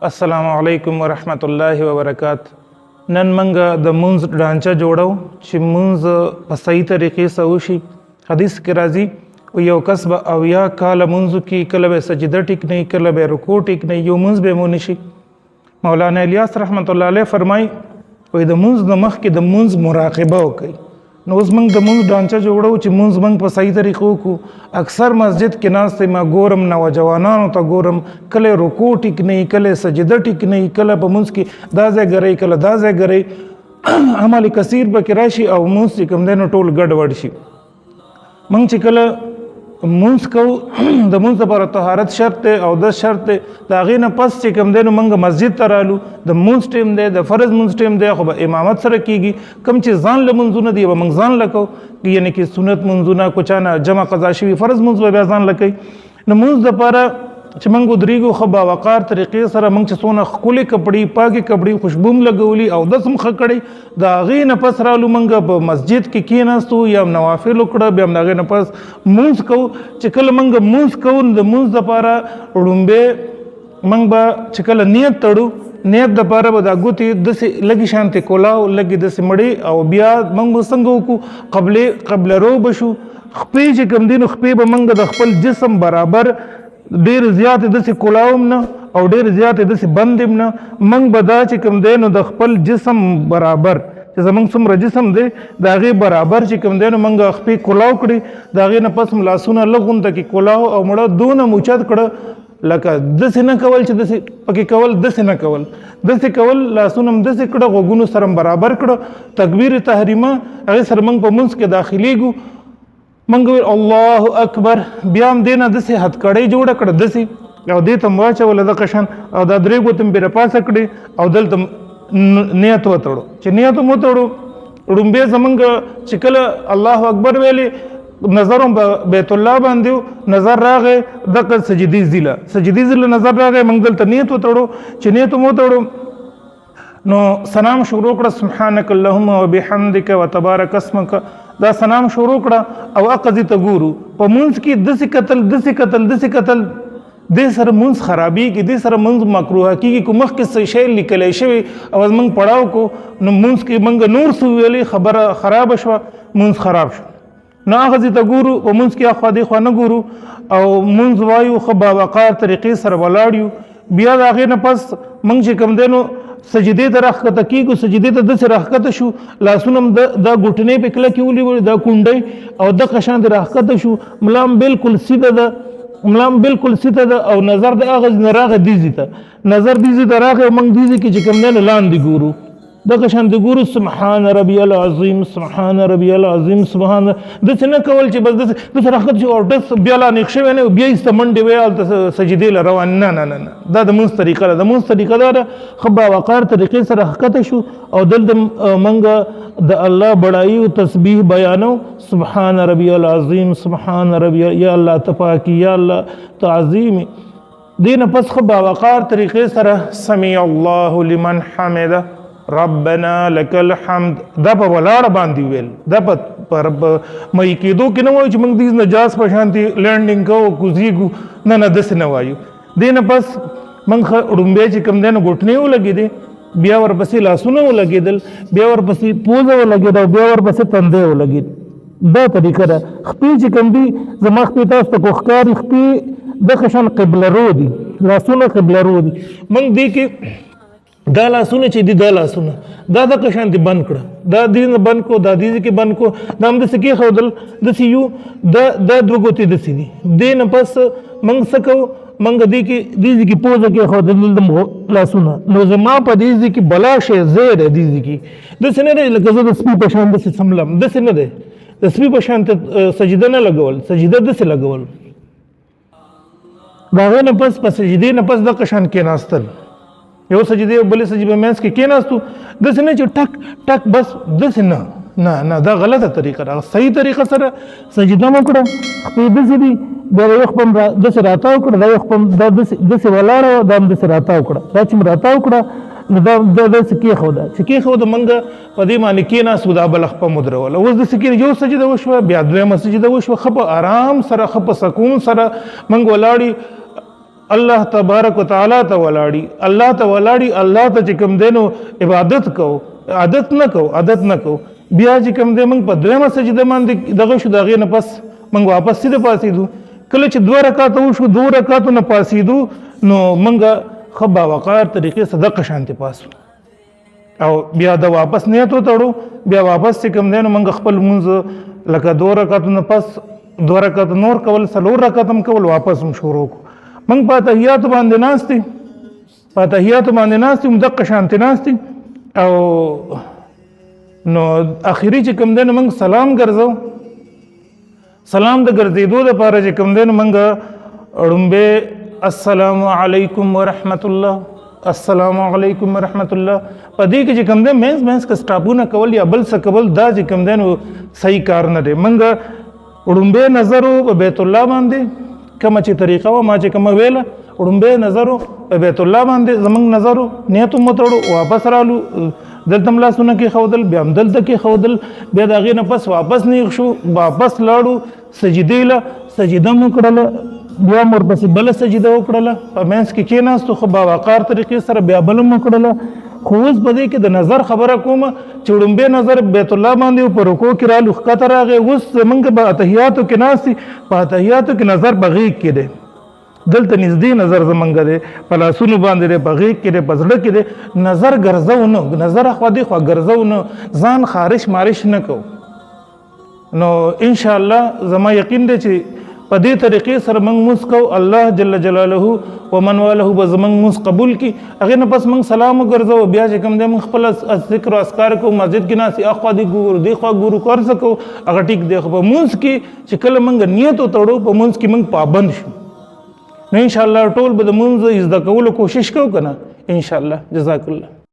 السلام علیکم ورحمت الله وبرکات. نن منګه د مونږ ډانچه جوړو چې مونږ په صحیح طریقې سره وشي. حدیث کې راځي یو کس به اویا کاله مونځ کې کله به سجده ټیک نه کله به رکوع ټیک نه یو مونځ به مو نشي. مولانا الیاس رحمت الله علیه فرمای وای د مونځ د مخ کې د مونځ مراقبه وکړي. نو اوس موږ د مونځ ډانچه جوړو چې مونځ موږ په صحیح طریقو کو. اکثر مسجد کې ناستې ما ګورم نوجوانانو ته ګورم کله رکوع ټیک نه کله سجده ټیک نه کله په مونځ کې دا ځای ګرای کله دا ځای ګرای عمل کثیر به کې راشي او مونځ چې کوم دی نو ټول ګډ وډ شي. موږ چې کله مونځ کوو د مونځ لپاره طهارت شرط دی او د شرط دی. د هغې نه پس چې کوم دی نو موږ مسجد ته رالو د مونځ ټیم دی د فرض مونځ ټیم دی خو به امامت سره کېږي. کوم چې ځان له مونځونه دي به موږ ځان له کوو یعنې کې سنت مونځونه کو چا نه جمع قضا شوي فرض مونځ به بیا ځان له کوي. نو مونځ دپاره چې موږ ودرېږو ښه باوقار طریقې سره موږ چې څونه ښکلې کپړې پاکې کپړې خوشبو هم لګولي او دس هم ښه کړی د هغې نه پس رالو موږ په مسجد کې کېناستو یا نوافل وکړه بیا هم د هغې نه پس مونځ کوو. چې کله موږ مونځ کوو د مونځ دپاره ړومبې موږ به چې کله نیت تړو نیت دپاره به دا ګوتې داسې لږې شانتې کولاو لږې داسې مړې او بیا موږ به څنګه وکړو قبله رو به شو. خپې چې کوم دي نو خپې به موږ د خپل جسم برابر ډېر زیاتې داسې کولاو هم نه او ډېر زیاتې داسې بند هم نه. موږ به دا چې کوم دی نو د خپل جسم برابر چې زموږ څومره جسم دی د هغې برابر چې کوم دی نو موږ خپې کولاو کړي د هغې نه پس لاسونه لږ غونته کې کولاو او مړه دونه موچت کړه لکه داسې نه کول چې داسې پکې کول داسې نه کول داسې کول لاسونه هم داسې کړه غوږونو سره برابر کړه. تکبیر تحریمه هغې سره موږ په منځ کې داخلېږو موږ ویل الله اکبر بیا هم دې نه داسې هتکړۍ جوړه کړه داسې او دې ته م واچوله دغه شان او دا درې ګوتې م پرې پاسه کړې او دلته نیت وتړو. چې نیت م وتړو ړومبې زمونږ چې کله الله اکبر ویلې نظر هم بیت الله باندې نظر راغی دغه سجدې ځله نظر راغی موږ دلته نیت وتړو. چې نیت م وتړو نو سلام شروع کړه سبحانک اللهم وبحمدک وتبارک اسمک دا سلام شروع کړه او اقضی ته ګورو په مونځ کې داسې کتل دې سره مونځ خرابېږي دې سره مونځ مکروه کېږي کو مخکې څه شی لیکلی شوی او موږ پړاو کو نو مونځ کې موږ نور څه ویلې خبره خرابه شوه مونځ خراب شو. نو اغزی ته ګورو په مونځ کې اخوا دېخوا نه ګورو او مونځ وایو ښه باوقار طریقې سره ولاړ یو. بیا د هغې نه پس موږ چې کوم دی نو سجدې ته راښکته کېږو سجدې ته داسې راښکته شو لاسونه هم دا ګوټنۍ پې کلکې ونیولې دا کونډۍ او دغه شانتې راښکته شو ملا هم بالکل سیده ده او نظر د هغه نه راغی دیزي ته راغی او موږ دیزي کې چې کوم دی نو لاندې ګورو دغه شانتې ګورو سبحان ربي العظیم سبحان ربي العظیم سبحان داسې نه کول چې بس داسې راښکته شو او ډس بیا لا نیغ شوی نه بیا ایسته منډې وی هلته سجدې له روان نه دا د مونځ طریقه ده. د مونځ طریقه دا ده ښه باوقار طریقې سره ښکته شو او دلته موږ د الله بړایي او تسبیح بیانو سبحان ربي العظیم سبحان ربي یا الله ته پاکي یا الله ته عظیمي. دې نه پس ښه باوقار طریقې سره سمیع الله لمن حمده ربنا لك الحمد دا په ولاړه باندې ویل دا په مې کېدو کې نه وایو چې موږ دې نجاس په شانتې لینډینګ کوو کوزیږو نه داسې نه وایو. دې نه پس موږ ړومبې چې کوم دی نو ګوټنې ولګېدې بیا ورپسې لاسونه ولګېدل بیا ورپسې پوزه ولګېده او بیا ورپسې تندی ولګېد. دا طریقه ده. خپې چې کوم دي زما خپې تاسو ته کو ښکاري خپې دغه شان قبله رو دي لاسونه قبله رو دي. موږ دې کې دا لاسونه چې دي دا لاسونه دا دغه شانتې بند کړه دا دې نه بند کړو دا دې کې بند کړو دا هم داسې کېښودل داسې یو دا دوه ګوتې داسې دي. دې نه پس موږ څه کوو موږ دې کې پوزه کېښودل دلته لاسونه نو زما په دې ځای کې بلا شی ځای دی دې ځای کې داسې نه دی لکه زه د سپي په شان داسې څملم داسې نه دی د سپي په شان سجده نه لګول سجده داسې لګول د هغې نه پس په سجدې نه پس دغه شان کېناستل یو سجدې بلې سجدې په منځ کې کېناستو داسې نه چې ټک ټک بس داسې نه دا غلطه طریقه ده. صحیح طریقه سره سجده مو کړه خپې داسې دي بیا یو خپل داسې راتاو کړه دا یو خپل دا داسې ولاړه وه دا هم داسې راتاو کړه دا چې م راتاو کړه نو دا داسې کېښوده چې کېښوده موږ په دې باندې کېناستو دا بله خپه مدروله اوس داسې کې یو سجده وشوه بیا دویمه سجده وشوه ښه په ارام سره ښه په سکون سره موږ ولاړ الله تبارک وتعالی ته ولاړی، الله ته ولاړی، الله ته چې کوم دی نو عبادت کو، عادت نه کو، بیا چې کوم دی موږ په دویمه سجده باندې دغه شو، د هغې نه پس موږ واپس سیده پاڅېدو. کله چې 2 رکعاته وشو، 2 رکعاتو نه پاڅېدو نو موږ ښه باوقار طریقې سره دغه شانتې پاسو او بیا د واپس نیت وتړو. بیا واپس چې کوم دی نو موږ خپل لمونځ لکه 2 رکعاتو نه پس 2 رکعات نور کول، 4 رکعات هم کول، واپس هم شروع کړو. موږ په تحیاتو باندې ناستې، په تحیاتو باندې ناستې، دغه شانتې ناستې او نو اخري چې کوم دی نو موږ سلام ګرځو. سلام د ګرځېدو دپاره چې کوم دی نو موږ ړومبې السلام علیکم ورحمت الله، السلام علیکم ورحمت الله. په دې کې چې کوم دی منځ کې سټاپونه کول یا بل څه کول، دا چې کوم دی نو صحیح کار نه دی. موږ ړومبې نظر په بیت الله باندې کومه چې طریقه وه ما چې کومه ویله، ړومبې نظر په بیت الله باندې زموږ نظر نیت هم وتړو، واپس رالو، دلته هم لاسونه کېښودل، بیا هم دلته کېښودل، بیا د هغې نه پس واپس نیغ شو، واپس لاړو سجدې له، سجده مو کړله، بیا هم ورپسې بله سجده وکړله، په منځ کې کېناستو، خو باوقار طریقې سره بیا بله مو کړله. خو اوس په دې کې د نظر خبره کومه چې ړومبې نظر بیت الله باندې په رکوع کې رالو، ښکته راغی. اوس زموږ په اتحیاتو کې ناست دي، په اتحیاتو کې نظر په غېږ کې دی، دلته نږدې نظر زمونږ دی، په لاسونو باندې دی، په غېږ کې دی، په زړه کې دی. نظر ګرځو نه، نظر اخوا دی خوا ګرځو نه، ځان خارش مارش نه کو. نو انشاءالله زما یقین دی چې په دې طریقې سره موږ مونځ کوو، الله جل جلاله ومن واله به زموږ مونځ قبول کړي. هغې نه پس موږ سلام وګرځو، بیا چې کوم دی موږ خپل ذکر او اذکار کوو، مسجد کې ناست اخوا دی ګورو، دې خوا ګورو، کار څه کوو، هغه ټیک دی. خو په مونځ کې چې کله موږ نیت وتړو، په مونځ کې موږ پابند شو، نو انشاءالله ټول به د مونځ زده کولو کوشش کوو که نه؟ انشاءالله. جزاک الله.